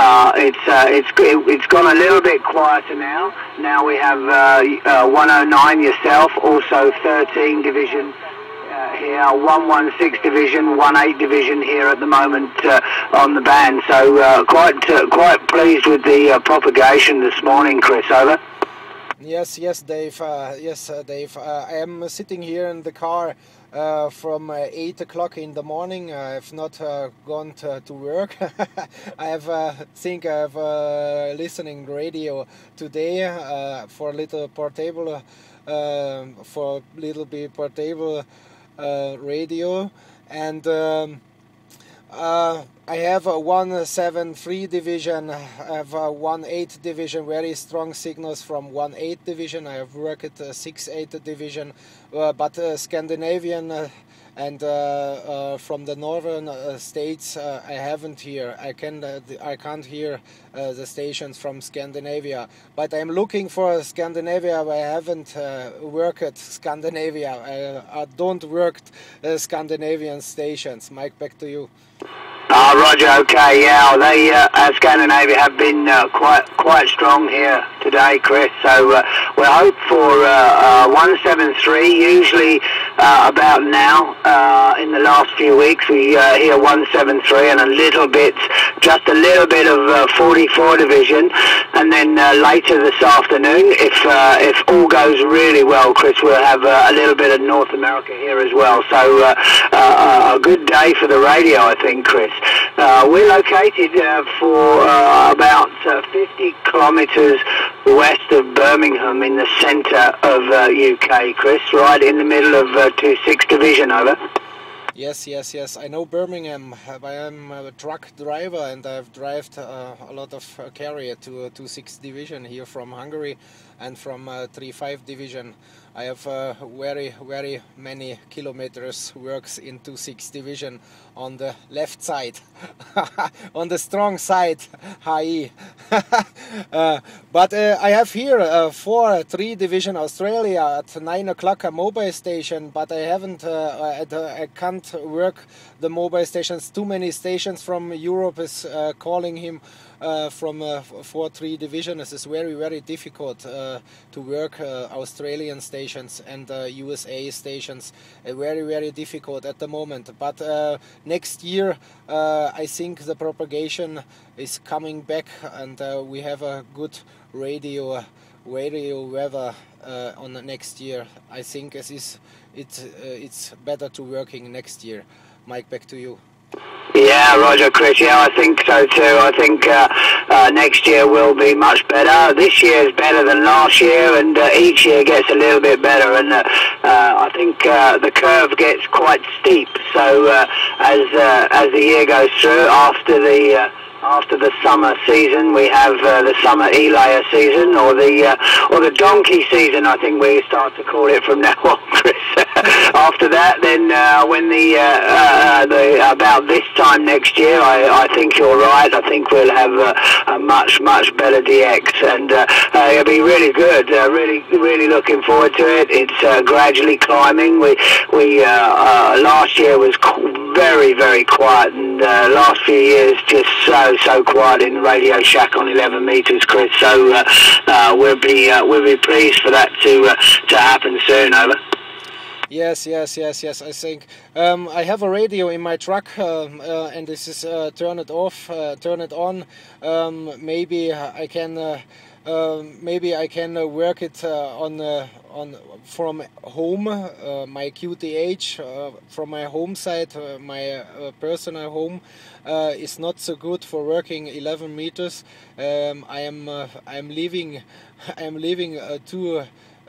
It's gone a little bit quieter now. Now we have 109 yourself, also 13 division here, 116 division, 18 division here at the moment on the band. So quite pleased with the propagation this morning, Chris. Over. Yes, Dave. Dave. I am sitting here in the car from 8 o'clock in the morning. I have not gone to work. I have listening radio today for a little portable, radio, and I have a 173 division, I have a 18 division, very strong signals from 18 division. I have worked at 68 division, but Scandinavian and from the northern states I haven't here. I can't hear the stations from Scandinavia, but I'm looking for Scandinavia. I haven't worked at Scandinavia. I don't work Scandinavian stations. Mike, back to you. Roger, okay, yeah, they Scandinavia have been quite strong here today, Chris, so we hope for 173, usually about now, in the last few weeks we hear 173 and just a little bit of 44 division, and then later this afternoon, if all goes really well, Chris, we'll have a little bit of North America here as well, so a good day for the radio, I think, Chris. We're located for about 50 kilometres west of Birmingham in the centre of UK, Chris, right in the middle of 26 Division, over. Yes. I know Birmingham. I am a truck driver and I've driven a lot of carrier to 26 Division here from Hungary and from 35 Division. I have very many kilometers works in 26 Division on the left side, on the strong side, HE. But I have here 3 Division Australia at 9 o'clock a mobile station, but I haven't, I can't work the mobile stations. Too many stations from Europe is calling him from 4-3 Division. This is very difficult to work Australian stations and USA stations. Very difficult at the moment. But next year I think the propagation is coming back and we have a good radio weather on the next year. I think it's better to working next year. Mike, back to you. Yeah, Roger, Chris, yeah, I think so too. I think next year will be much better. This year is better than last year, and each year gets a little bit better, and I think the curve gets quite steep, so as the year goes through, after the summer season, we have the summer e-layer season, or the donkey season, I think we start to call it from now on, Chris. After that, then when about this time next year, I think you're right. I think we'll have a much better DX, and it'll be really good. Really looking forward to it. It's gradually climbing. We last year was very quiet, and last few years just so quiet in the Radio Shack on 11 meters, Chris. So we'll be pleased for that to happen soon. Over. Yes. I think I have a radio in my truck, and this is turn it off, turn it on. Maybe I can work it on from home, my QTH from my home side, my personal home is not so good for working 11 meters. I'm living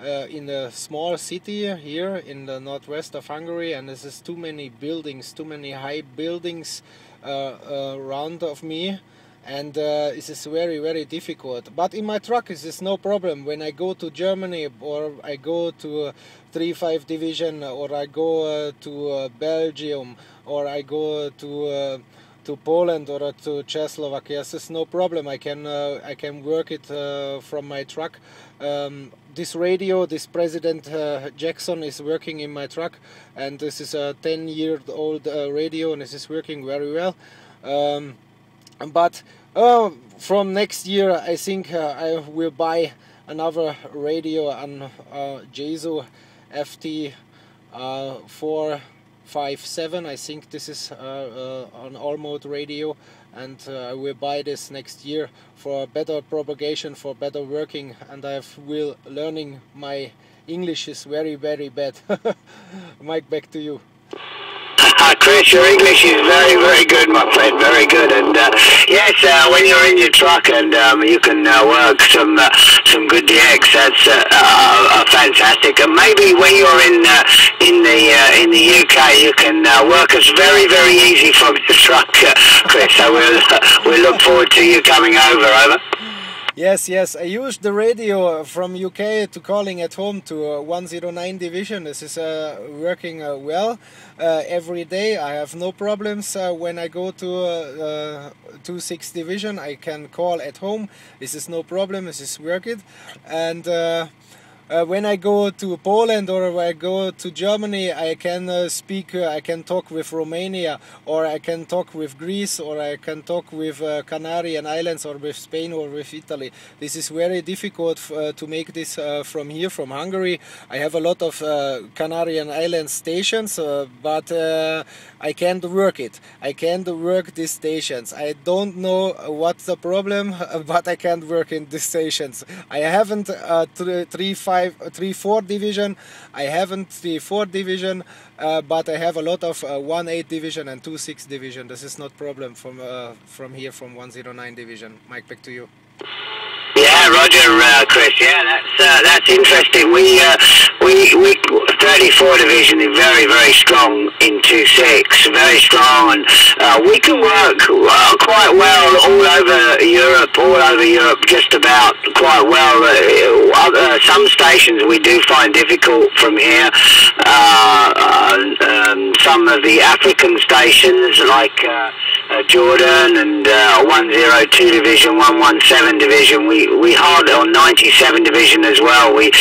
in a small city here in the northwest of Hungary, and this is too many buildings, too many high buildings around of me, and this is very difficult. But in my truck this is no problem. When I go to Germany, or I go to 3-5 Division, or I go to Belgium, or I go to Poland or to Czechoslovakia, this is no problem. I can work it from my truck. This radio, this President Jackson is working in my truck, and this is a 10-year-old radio, and this is working very well. But from next year, I think I will buy another radio, an QSO FT 457. I think this is an all-mode radio, and I will buy this next year for better propagation, for better working, and I will learning. My English is very bad. Mike, back to you. Chris, your English is very good, my friend, very good. And yes, when you're in your truck and you can work some good DX, that's fantastic. And maybe when you're in the UK, you can work us very easy from the truck, Chris. So we'll look forward to you coming over. Yes, I used the radio from UK to calling at home to 109 division. This is working well every day. I have no problems when I go to 26 division. I can call at home. This is no problem. This is working. And when I go to Poland or I go to Germany, I can speak, I can talk with Romania, or I can talk with Greece, or I can talk with Canarian Islands, or with Spain, or with Italy. This is very difficult to make this from here, from Hungary. I have a lot of Canarian Island stations, but I can't work it. I can't work these stations. I don't know what's the problem, but I can't work in these stations. I haven't 3-4 division. I haven't 3-4 division, but I have a lot of 1-8 division and 2-6 division. This is not problem from here, from 109 division. Mike, back to you. Yeah, Roger, Chris. Yeah, that's interesting. We 34 division is very strong in 2-6, very strong, and we can work quite well all over Europe, just about quite well. Some stations we do find difficult from here. Some of the African stations like Jordan and 102 division, 117 division, we hardly, on 97 division as well, we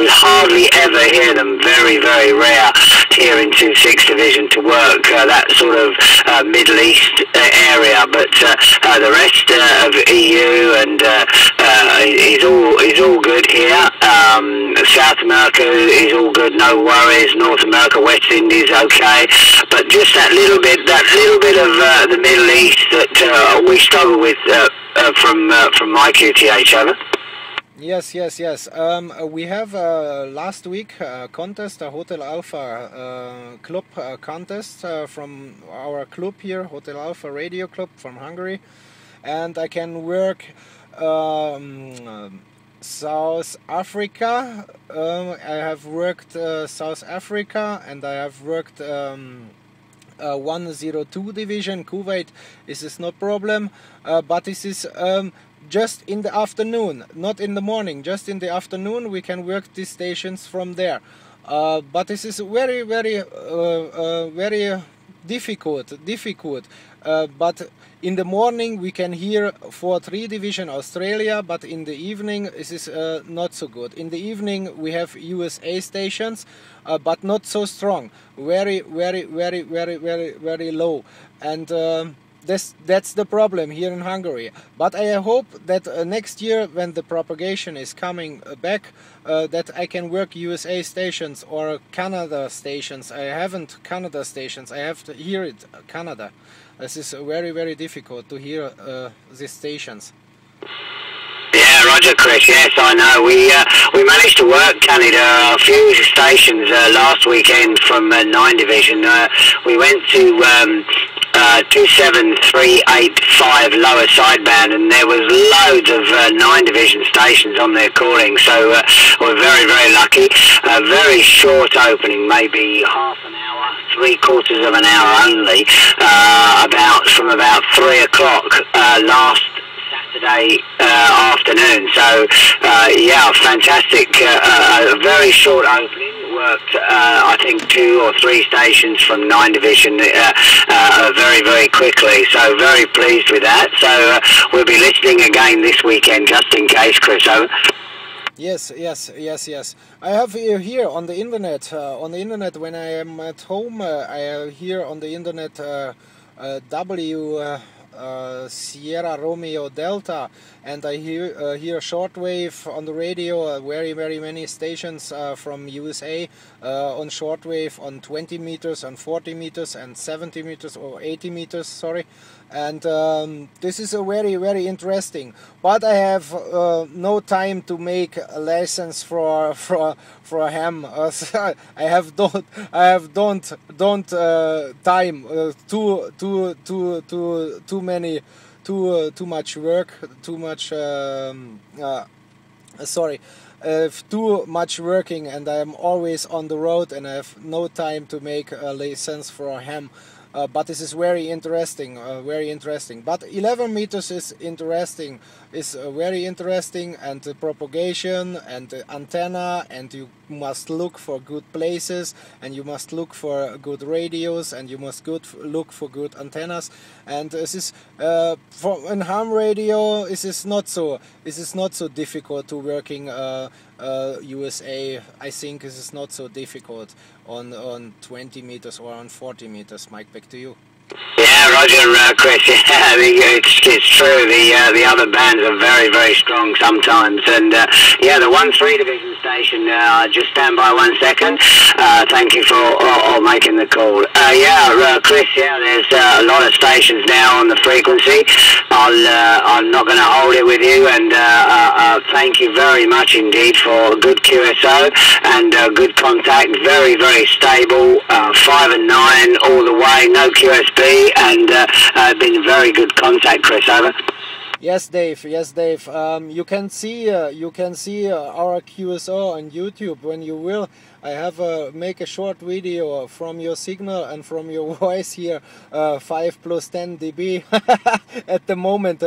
hardly ever hear them. Very rare here in 26 division to work that sort of Middle East area, but the rest of EU and is all good here. South America is all good, no worries. North America, West Indies, okay, but just that little bit of the Middle East that we struggle with from my QTH, over. Yes. We have last week a contest, a Hotel Alpha club contest from our club here, Hotel Alpha Radio Club from Hungary, and I can work South Africa. I have worked South Africa, and I have worked 102 division. Kuwait. This is no problem, but this is just in the afternoon, not in the morning, just in the afternoon we can work these stations from there. But this is very difficult. But in the morning we can hear 4-3 division Australia, but in the evening this is not so good. In the evening we have USA stations, but not so strong, very low, and that's the problem here in Hungary. But I hope that next year, when the propagation is coming back, that I can work USA stations or Canada stations. I haven't Canada stations. I have to hear it Canada. This is very difficult to hear these stations. Yeah, Roger, Chris. Yes, I know. We managed to work Canada a few stations last weekend from 9 division. We went to 27385 lower sideband, and there was loads of 9 division stations on their calling, so we're very lucky. A very short opening, maybe half an hour, 3/4 of an hour only, from about 3 o'clock last Saturday afternoon. So yeah, fantastic. A very short opening. Worked I think 2 or 3 stations from 9 division very quickly, so very pleased with that. So we'll be listening again this weekend, just in case, Chris. Over. Yes. I have here on the internet. When I am at home, I hear on the internet Sierra Romeo Delta, and I hear shortwave on the radio, very many stations from USA on shortwave on 20 meters, on 40 meters, and 70 meters or 80 meters, sorry. And this is a very interesting, but I have no time to make lessons for ham. I have don't time too much work, too much working, and I am always on the road, and I have no time to make lessons for ham. But this is very interesting, But 11 meters is interesting, very interesting, and the propagation and the antenna, and you must look for good places, and you must look for good radios, and you must look for good antennas. And this is for an ham radio. This is not so difficult to working USA. I think this is not so difficult on 20 meters or on 40 meters. Mike, back to you. Yeah, Roger, Chris. Yeah, I think it's true. The other bands are very strong sometimes, and yeah, the 1-3 division station. Just stand by 1 second. Thank you for making the call. Yeah, Chris. Yeah, there's a lot of stations now on the frequency. I'm not going to hold it with you, and thank you very much indeed for good QSO and good contact. Very stable. 5 and 9 all the way. No QSB. And been very good contact, Chris. Over. Yes, Dave. You can see our QSO on YouTube when you will. I have make a short video from your signal and from your voice here. 5 + 10 dB at the moment.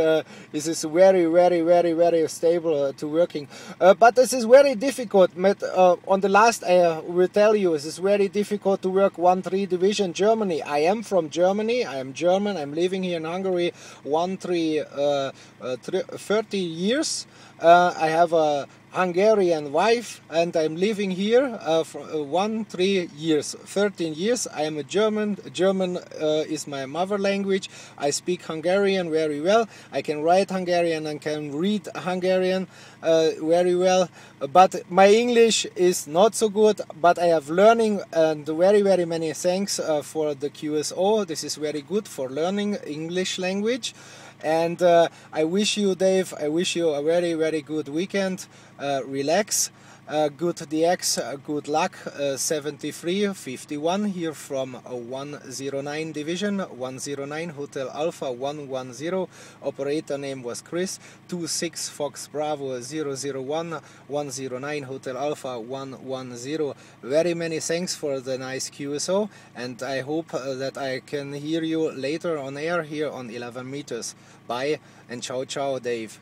This is very stable to working. But this is very difficult. On the last, I will tell you, this is very difficult to work 1-3 division Germany. I am from Germany. I am German. I'm living here in Hungary 30 years. I have a Hungarian wife, and I'm living here for 13 years. I am a German. German is my mother language. I speak Hungarian very well. I can write Hungarian and can read Hungarian very well. But my English is not so good, but I have learning, and very many thanks for the QSO. This is very good for learning English language. And I wish you, Dave, I wish you a very good weekend. Relax. Good DX, good luck. 7351 here from 109 division, 109 Hotel Alpha 110. Operator name was Chris. 26 Fox Bravo 001, 109 Hotel Alpha 110. Very many thanks for the nice QSO, and I hope that I can hear you later on air here on 11 meters. Bye and ciao, Dave.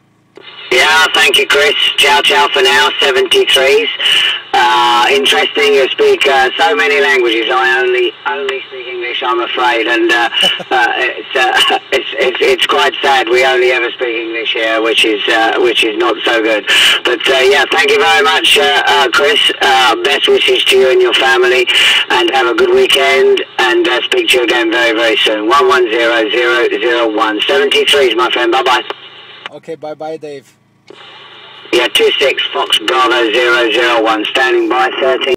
Yeah, thank you, Chris. Ciao for now. 73s. Interesting. You speak so many languages. I only speak English, I'm afraid, and it's quite sad. We only ever speak English here, which is not so good. But yeah, thank you very much, Chris. Best wishes to you and your family, and have a good weekend. And speak to you again very soon. 110001. 73s, my friend. Bye bye. Okay, bye, Dave. Yeah, 26 Fox Bravo 001, standing by 13.